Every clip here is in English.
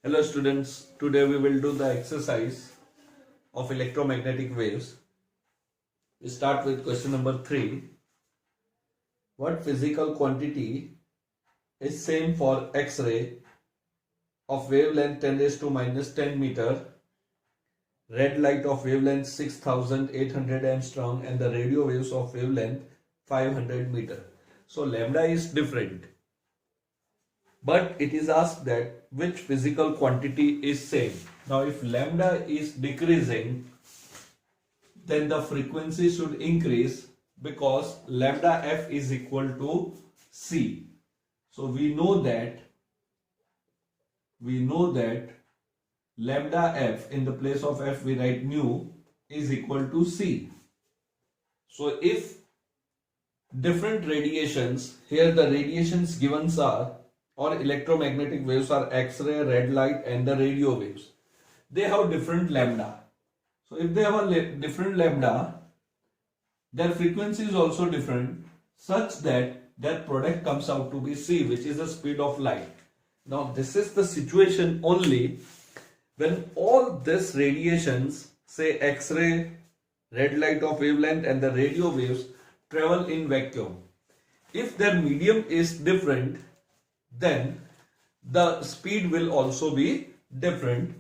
Hello students, today we will do the exercise of electromagnetic waves. We start with question number 3. What physical quantity is same for X-ray of wavelength 10 raised to minus 10 meter, red light of wavelength 6800 angstrom and the radio waves of wavelength 500 meter. So lambda is different. But it is asked that which physical quantity is same. Now if lambda is decreasing, then the frequency should increase because lambda f is equal to c. So we know that lambda f, in the place of f we write nu, is equal to c. So if different radiations, here the radiations given are or electromagnetic waves are X-ray, red light and the radio waves. They have different lambda. So if they have a different lambda, their frequency is also different such that their product comes out to be c, which is the speed of light. Now this is the situation only when all these radiations, say X-ray, red light of wavelength and the radio waves, travel in vacuum. If their medium is different, then the speed will also be different.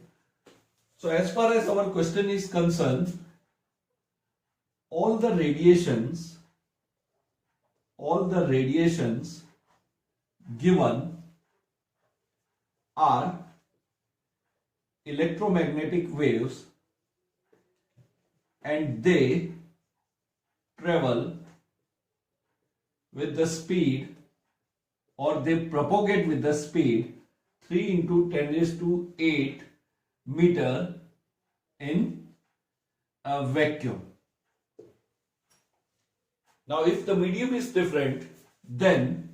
So as far as our question is concerned, all the radiations given are electromagnetic waves and they travel with the speed, or they propagate with the speed 3 into 10 raised to 8 meter in a vacuum. Now if the medium is different, then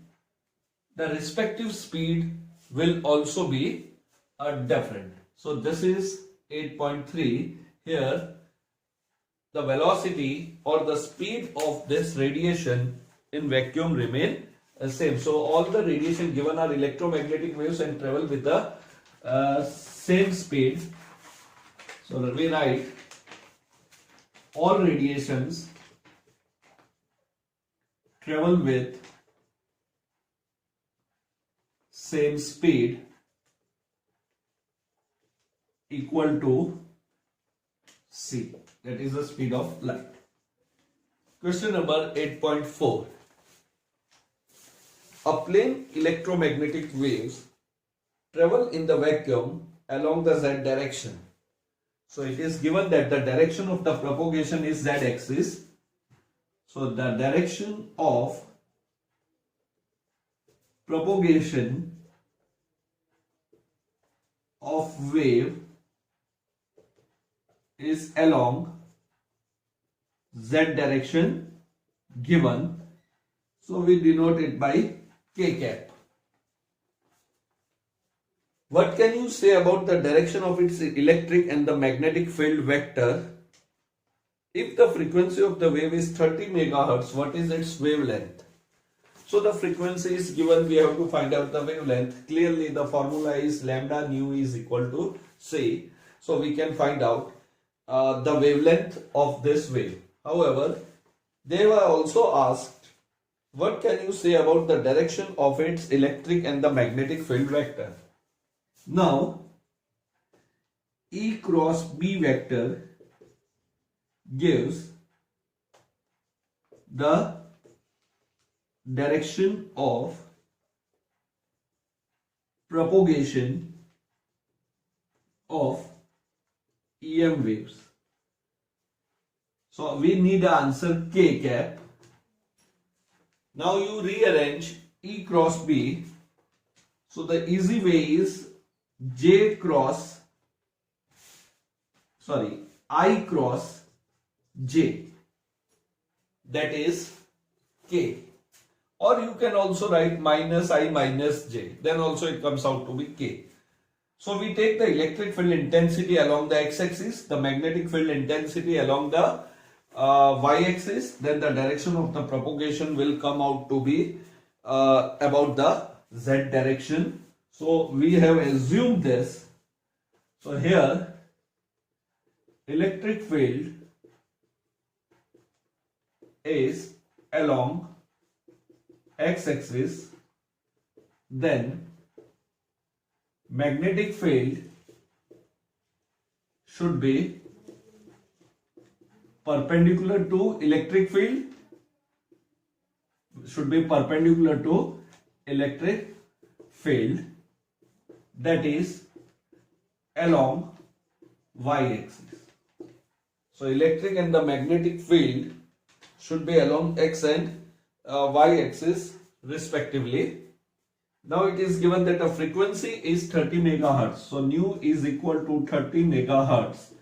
the respective speed will also be different. So this is 8.3. Here the velocity or the speed of this radiation in vacuum remain same. So all the radiation given are electromagnetic waves and travel with the same speed. So we write all radiations travel with same speed equal to c, that is the speed of light. Question number 8.4. A plane electromagnetic waves travel in the vacuum along the z direction. So it is given that the direction of the propagation is z axis. So the direction of propagation of wave is along z direction given. So we denote it by k cap. What can you say about the direction of its electric and the magnetic field vector? If the frequency of the wave is 30 megahertz, what is its wavelength? So the frequency is given, we have to find out the wavelength. Clearly the formula is lambda nu is equal to c. So we can find out the wavelength of this wave. However, they were also asked, what can you say about the direction of its electric and the magnetic field vector? Now, E cross B vector gives the direction of propagation of EM waves. So we need an answer k cap. Now you rearrange E cross B. So the easy way is I cross J, that is K. Or you can also write minus I minus J, then also it comes out to be K. So we take the electric field intensity along the x-axis, the magnetic field intensity along the y-axis, then the direction of the propagation will come out to be about the z direction. So we have assumed this So here electric field is along x-axis, then magnetic field should be perpendicular to electric field, that is along y-axis. So electric and the magnetic field should be along x and y-axis respectively. Now it is given that the frequency is 30 megahertz. So nu is equal to 30 megahertz.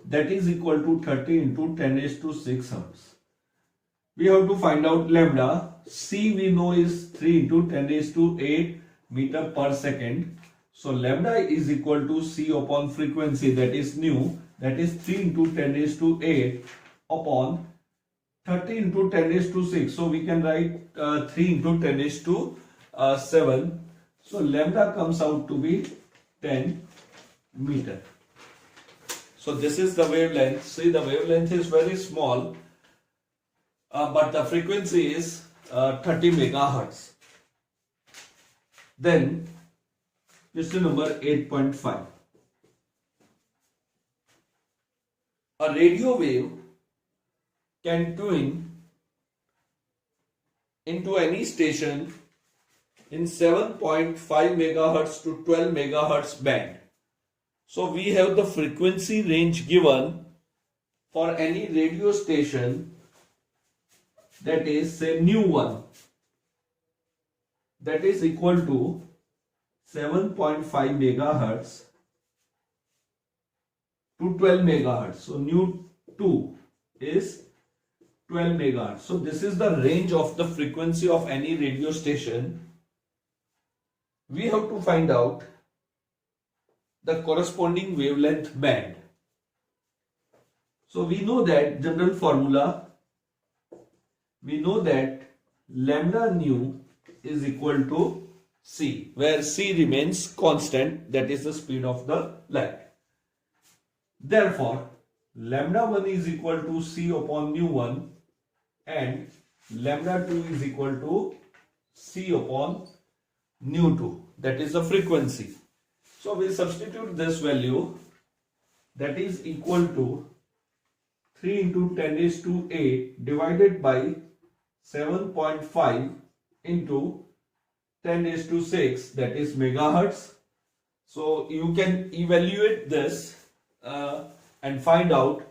That is equal to 30 into 10 raised to 6 hertz. We have to find out lambda. C we know is 3 into 10 raised to 8 meter per second. So lambda is equal to C upon frequency, that is nu, that is 3 into 10 raised to 8 upon 30 into 10 raised to 6. So we can write 3 into 10 raised to 7. So lambda comes out to be 10 meter. So this is the wavelength. See, the wavelength is very small, but the frequency is 30 megahertz. Then question number 8.5. A radio wave can tune into any station in 7.5 megahertz to 12 megahertz band. So we have the frequency range given for any radio station, that is say nu 1, that is equal to 7.5 megahertz to 12 megahertz. So nu 2 is 12 megahertz. So this is the range of the frequency of any radio station. We have to find out the corresponding wavelength band. So we know that general formula, we know that lambda nu is equal to C, where C remains constant, that is the speed of the light. Therefore, lambda 1 is equal to C upon nu 1 and lambda 2 is equal to C upon nu 2, that is the frequency. So we substitute this value, that is equal to 3 into 10 raised to 8 divided by 7.5 into 10 raised to 6, that is megahertz. So you can evaluate this and find out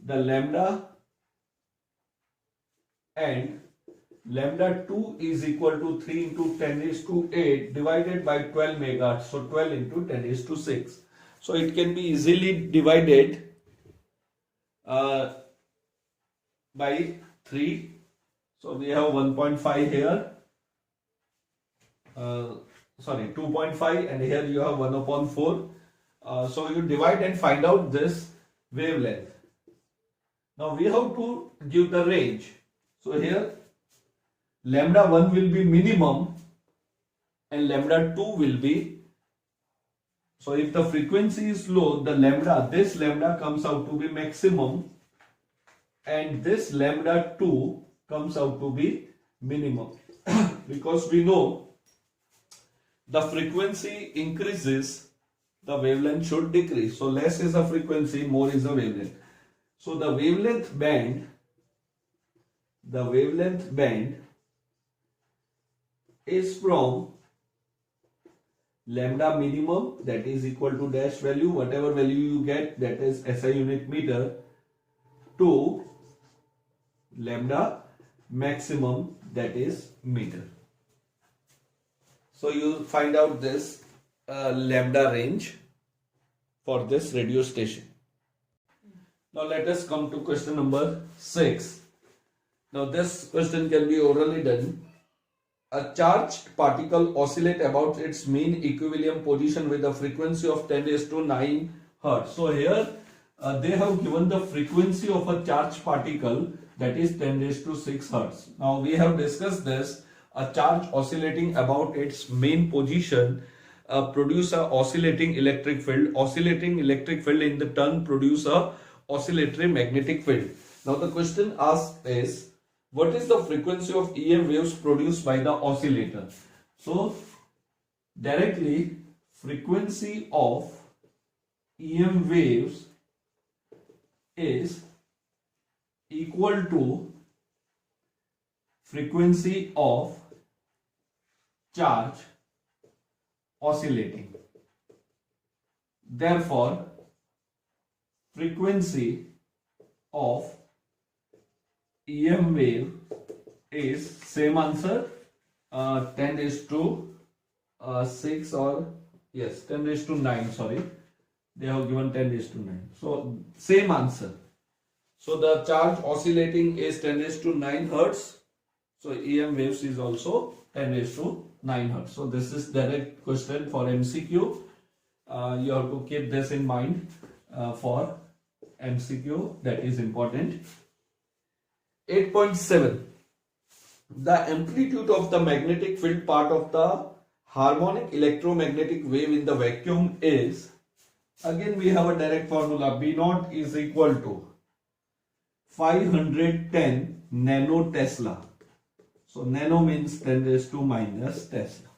the lambda, and lambda 2 is equal to 3 into 10 raised to 8 divided by 12 megahertz. So 12 into 10 raised to 6. So it can be easily divided by 3. So we have 1.5 here. Sorry, 2.5, and here you have 1 upon 4. So you divide and find out this wavelength. Now we have to give the range. So here lambda 1 will be minimum and lambda 2 will be, so if the frequency is low, the lambda, this lambda comes out to be maximum and this lambda 2 comes out to be minimum. Because we know the frequency increases, the wavelength should decrease. So less is the frequency, more is the wavelength. So the wavelength band is from lambda minimum, that is equal to dash value, whatever value you get, that is SI unit meter, to lambda maximum, that is meter. So you find out this lambda range for this radio station. Now let us come to question number 6. Now this question can be orally done. A charged particle oscillates about its mean equilibrium position with a frequency of 10 raised to 9 Hertz. So here they have given the frequency of a charged particle, that is 10 raised to 6 Hertz. Now we have discussed this, a charge oscillating about its main position produce a oscillating electric field. Oscillating electric field in the turn produce a oscillatory magnetic field. Now the question asked is, what is the frequency of EM waves produced by the oscillator? So directly, frequency of EM waves is equal to frequency of charge oscillating. Therefore, frequency of EM wave is same answer, 10 is to 6 or yes 10 is to 9, sorry, they have given 10 is to 9, so same answer. So the charge oscillating is 10 is to 9 hertz, so EM waves is also 10 is to 9 hertz. So this is direct question for MCQ. You have to keep this in mind for MCQ, that is important. 8.7. The amplitude of the magnetic field part of the harmonic electromagnetic wave in the vacuum is, again we have a direct formula, B naught is equal to 510 nano Tesla. So nano means 10 raised to minus Tesla.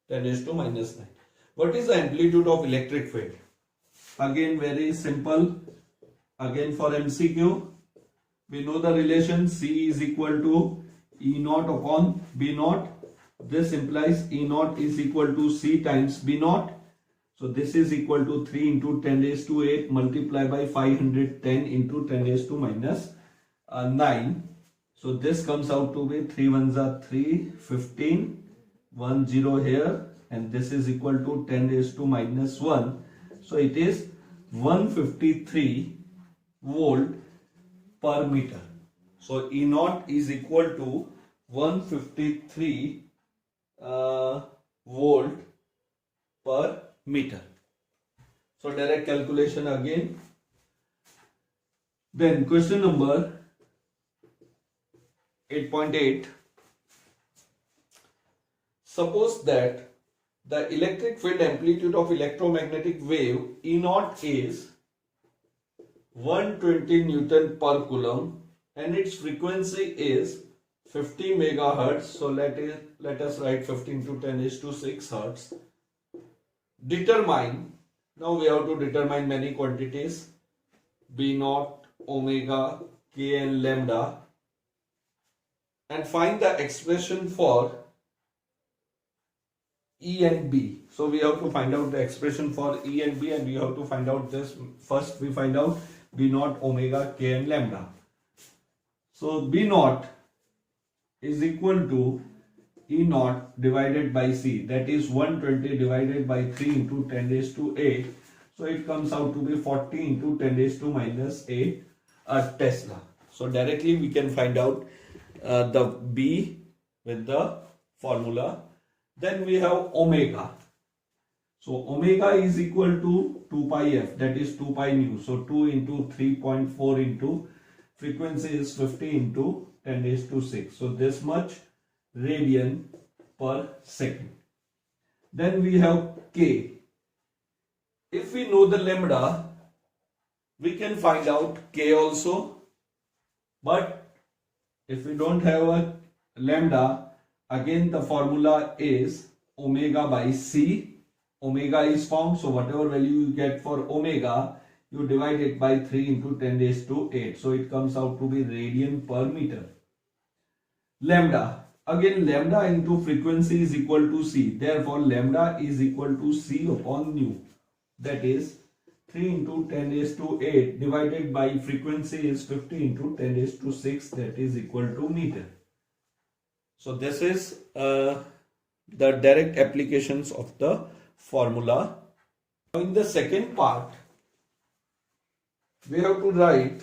10 raised to minus 9. What is the amplitude of electric field? Again very simple. Again for MCQ, we know the relation C is equal to E naught upon B naught. This implies E naught is equal to C times B naught. So this is equal to 3 into 10 raised to 8 multiplied by 510 into 10 raised to minus 9. So this comes out to be 3 ones are 3, 15, 1 0 here, and this is equal to 10 raised to minus 1. So it is 153 volt per meter. So E naught is equal to 153 volt per meter. So direct calculation again. Then question number 8.8. Suppose that the electric field amplitude of electromagnetic wave E naught is 120 Newton per Coulomb and its frequency is 50 megahertz. So let us write 15 to 10 is to 6 hertz. Determine, now we have to determine many quantities, B naught, omega, K and lambda, and find the expression for E and B. So we have to find out the expression for E and B, and we have to find out this. First we find out B naught, omega, K and lambda. So B naught is equal to E naught divided by C, that is 120 divided by 3 into 10 raised to 8. So it comes out to be 40 into 10 raised to minus 8 Tesla. So directly we can find out the B with the formula. Then we have omega. So omega is equal to 2 pi f, that is 2 pi nu. So 2 into 3.4 into frequency is 50 into 10 raised to 6. So this much radian per second. Then we have K. If we know the lambda, we can find out K also. But if we don't have a lambda, again the formula is omega by C. Omega is found, so whatever value you get for omega, you divide it by 3 into 10 raised to 8. So it comes out to be radian per meter. Lambda. Again lambda into frequency is equal to C. Therefore lambda is equal to C upon nu. That is 3 into 10 raised to 8 divided by frequency is 50 into 10 raised to 6, that is equal to meter. So this is the direct applications of the formula. Now in the second part, we have to write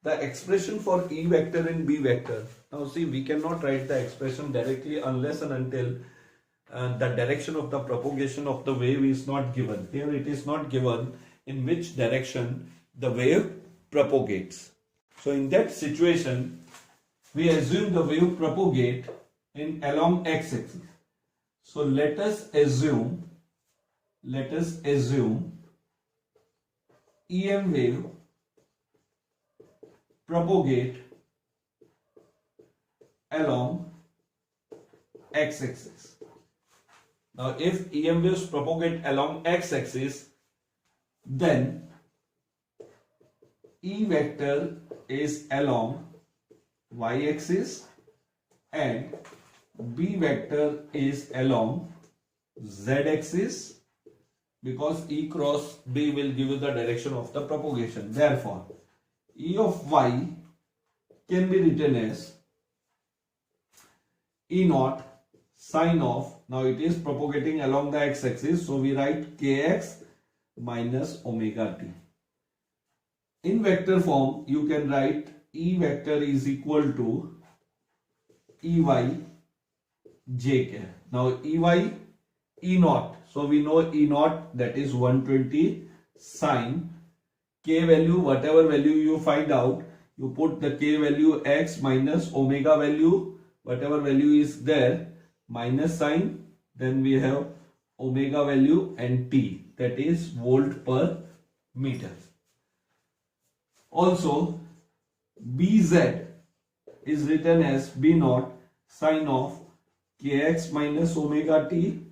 the expression for E vector and B vector. Now see, we cannot write the expression directly unless and until the direction of the propagation of the wave is not given. Here it is not given in which direction the wave propagates. So in that situation, we assume the wave propagate in along x-axis. So let us assume EM wave propagate along x-axis. Now if EM waves propagate along x-axis, then E vector is along y-axis and B vector is along z-axis, because E cross B will give you the direction of the propagation. Therefore, E of y can be written as E naught sine of, now it is propagating along the x-axis, so we write kx minus omega t. In vector form, you can write E vector is equal to Ey jk. Now Ey E naught, so we know E naught, that is 120 sine k value, whatever value you find out, you put the k value x minus omega value, whatever value is there, minus sign, then we have omega value and t, that is volt per meter. Also Bz is written as B naught sine of kx minus omega t.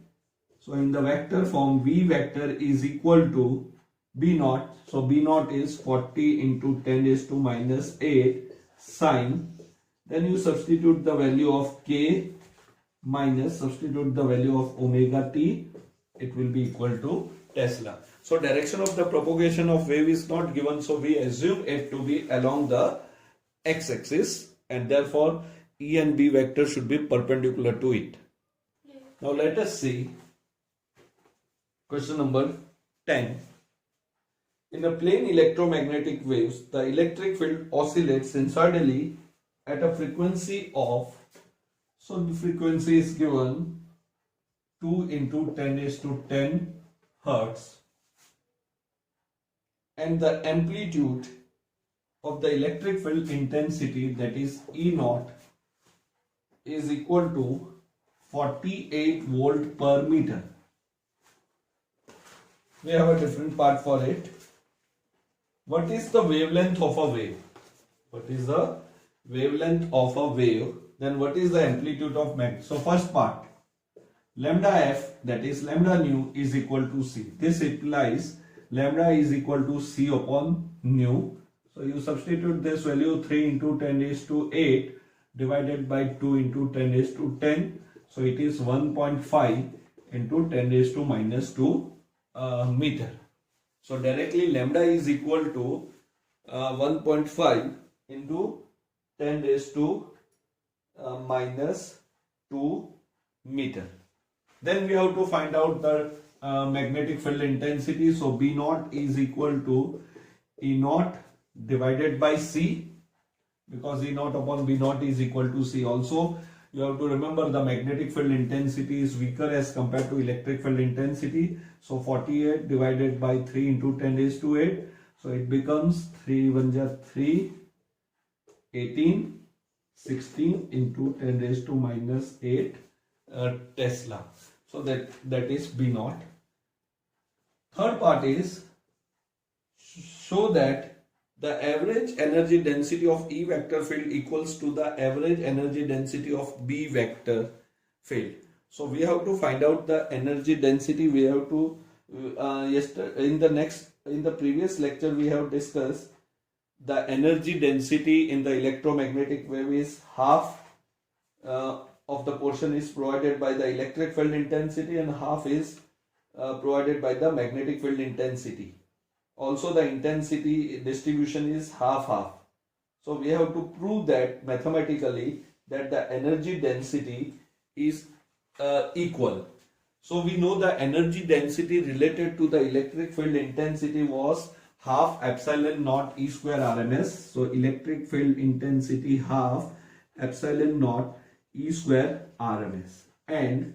So in the vector form, V vector is equal to B naught. So B naught is 40 into 10 raised to minus 8 sine. Then you substitute the value of k minus substitute the value of omega t. It will be equal to Tesla. So direction of the propagation of wave is not given. So we assume it to be along the x-axis, and therefore E and B vector should be perpendicular to it. Now let us see question number 10. In a plane electromagnetic waves, the electric field oscillates sinusoidally at a frequency of, so the frequency is given 2 into 10 raised to 10 hertz, and the amplitude of the electric field intensity, that is E naught, is equal to 48 volt per meter. We have a different part for it. What is the wavelength of a wave? What is the wavelength of a wave? Then what is the amplitude of magnitude? So first part, lambda f, that is lambda nu, is equal to c. This implies lambda is equal to c upon nu. So you substitute this value 3 into 10 raised to 8 divided by 2 into 10 raised to 10. So it is 1.5 into 10 raised to minus 2 meter. So directly lambda is equal to 1.5 into 10 raised to minus 2 meter. Then we have to find out the magnetic field intensity. So B naught is equal to E naught divided by C, because E naught upon B naught is equal to C. Also you have to remember the magnetic field intensity is weaker as compared to electric field intensity. So 48 divided by 3 into 10 raised to 8. So it becomes 3 1 ja 3, 18, 16 into 10 raised to minus 8 Tesla. So that is B naught. Third part is show that the average energy density of E vector field equals to the average energy density of B vector field. So we have to find out the energy density. We have to in the previous lecture we have discussed the energy density in the electromagnetic wave is half of the portion is provided by the electric field intensity and half is provided by the magnetic field intensity. Also the intensity distribution is half-half. So we have to prove that mathematically that the energy density is equal. So we know the energy density related to the electric field intensity was half epsilon naught E square RMS. So electric field intensity half epsilon naught E square RMS, and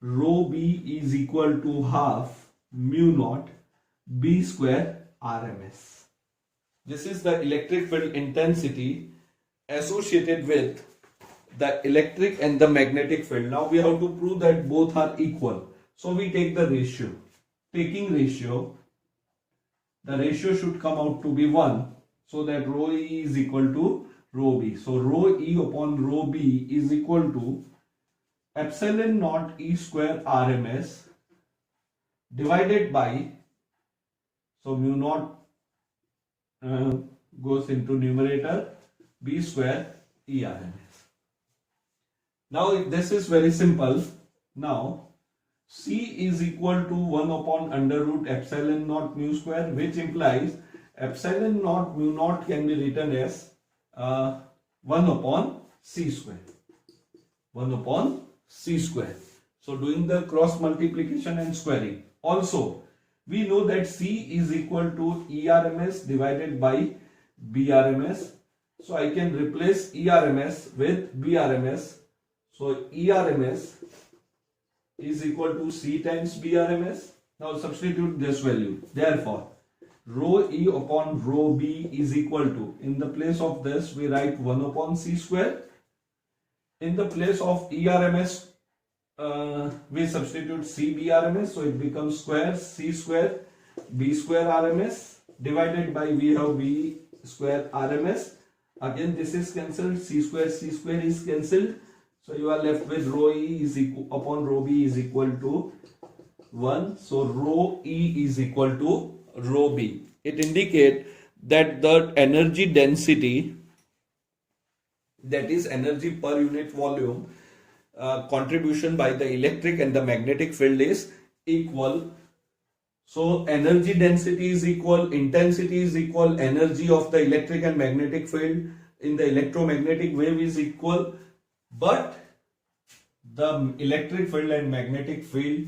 rho B is equal to half mu naught B square RMS. This is the electric field intensity associated with the electric and the magnetic field. Now we have to prove that both are equal. So we take the ratio. Taking ratio, the ratio should come out to be 1, so that rho E is equal to rho B. So rho E upon rho B is equal to epsilon naught E square RMS divided by, so mu naught goes into numerator, B square E RMS. Now this is very simple. Now C is equal to 1 upon under root epsilon naught mu square, which implies epsilon naught mu naught can be written as 1 upon C square. 1 upon C square. So doing the cross multiplication and squaring. Also, we know that C is equal to ERMS divided by BRMS. So I can replace ERMS with BRMS. So ERMS is equal to C times BRMS. Now substitute this value. Therefore, rho E upon rho B is equal to, in the place of this we write 1 upon C square. In the place of ERMS, we substitute C BRMS, so it becomes square C square B square RMS divided by, we have B square RMS. Again this is cancelled, C square is cancelled. So you are left with rho E is equal upon rho B is equal to 1. So rho E is equal to rho B. It indicates that the energy density, that is energy per unit volume, contribution by the electric and the magnetic field is equal. So energy density is equal, intensity is equal, energy of the electric and magnetic field in the electromagnetic wave is equal, but the electric field and magnetic field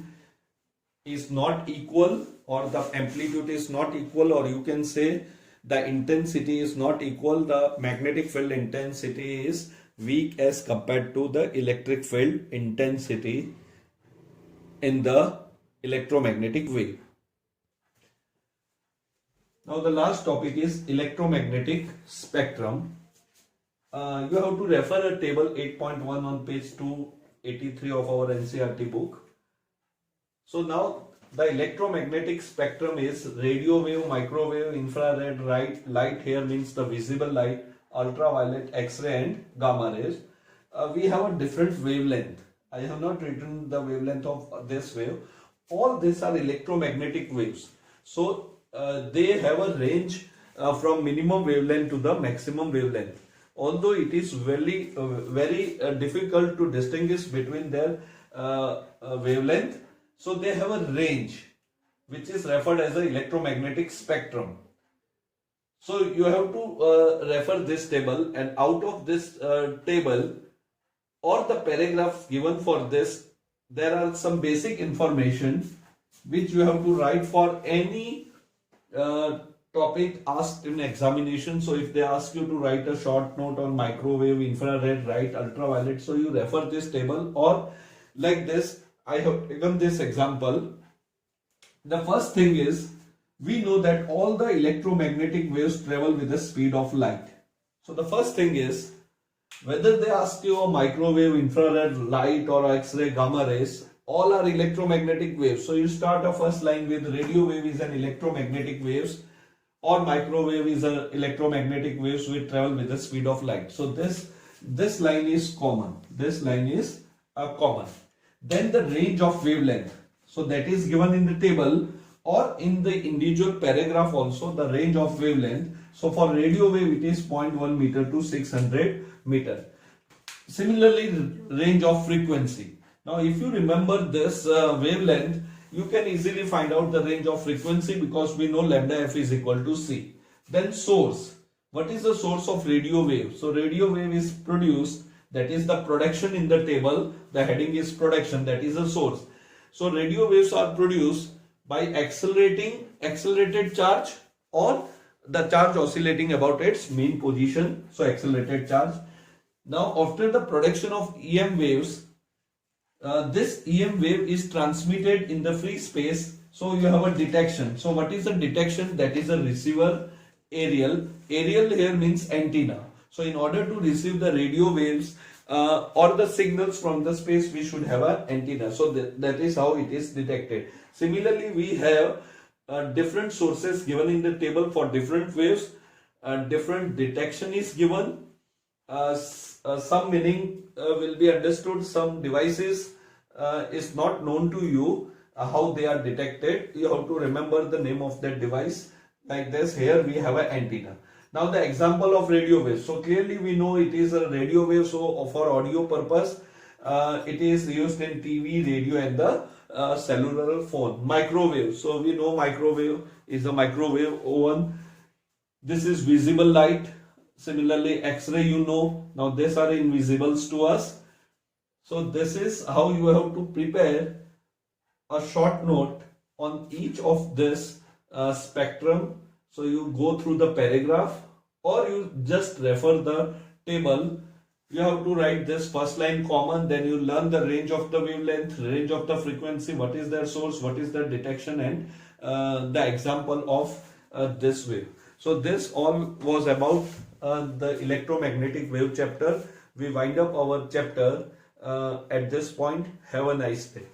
is not equal, or the amplitude is not equal, or you can say the intensity is not equal. The magnetic field intensity is weak as compared to the electric field intensity in the electromagnetic wave. Now the last topic is electromagnetic spectrum. You have to refer a table 8.1 on page 283 of our NCERT book. So now the electromagnetic spectrum is radio wave, microwave, infrared, light here means the visible light, ultraviolet, X-ray and gamma rays. We have a different wavelength. I have not written the wavelength of this wave. All these are electromagnetic waves. So they have a range from minimum wavelength to the maximum wavelength. Although it is very difficult to distinguish between their wavelength, so they have a range which is referred as the electromagnetic spectrum. So you have to refer this table, and out of this table or the paragraph given for this, there are some basic information which you have to write for any topic asked in examination. So if they ask you to write a short note on microwave, infrared, ultraviolet, so you refer this table. Or like this, I have taken this example. The first thing is, we know that all the electromagnetic waves travel with the speed of light. So the first thing is, whether they ask you a microwave, infrared, light or X-ray, gamma rays, all are electromagnetic waves. So you start a first line with radio wave is an electromagnetic waves, or microwave is a electromagnetic waves which travel with the speed of light. So this line is common. This line is common. Then the range of wavelength. So that is given in the table or in the individual paragraph also, the range of wavelength. So for radio wave it is 0.1 meter to 600 meter. Similarly, range of frequency. Now if you remember this wavelength, you can easily find out the range of frequency because we know lambda f is equal to c. Then source. What is the source of radio wave? So radio wave is produced, that is the production in the table. The heading is production, that is a source. So radio waves are produced by accelerated charge or the charge oscillating about its mean position. So accelerated charge. Now after the production of EM waves, this EM wave is transmitted in the free space. So you have a detection. So what is a detection? That is a receiver aerial. Aerial here means antenna. So in order to receive the radio waves or the signals from the space, we should have an antenna. So that is how it is detected. Similarly, we have different sources given in the table for different waves. Different detection is given. Some meaning will be understood. Some devices is not known to you how they are detected. You have to remember the name of that device. Like this, here we have an antenna. Now the example of radio wave. So clearly we know it is a radio wave. So for audio purpose, it is used in TV, radio, and the cellular phone. Microwave. So we know microwave is a microwave oven. This is visible light. Similarly, X-ray, you know. Now these are invisibles to us. So this is how you have to prepare a short note on each of this spectrum. So you go through the paragraph or you just refer the table. You have to write this first line common, then you learn the range of the wavelength, range of the frequency, what is their source, what is the detection, and the example of this wave. So this all was about the electromagnetic wave chapter. We wind up our chapter at this point. Have a nice day.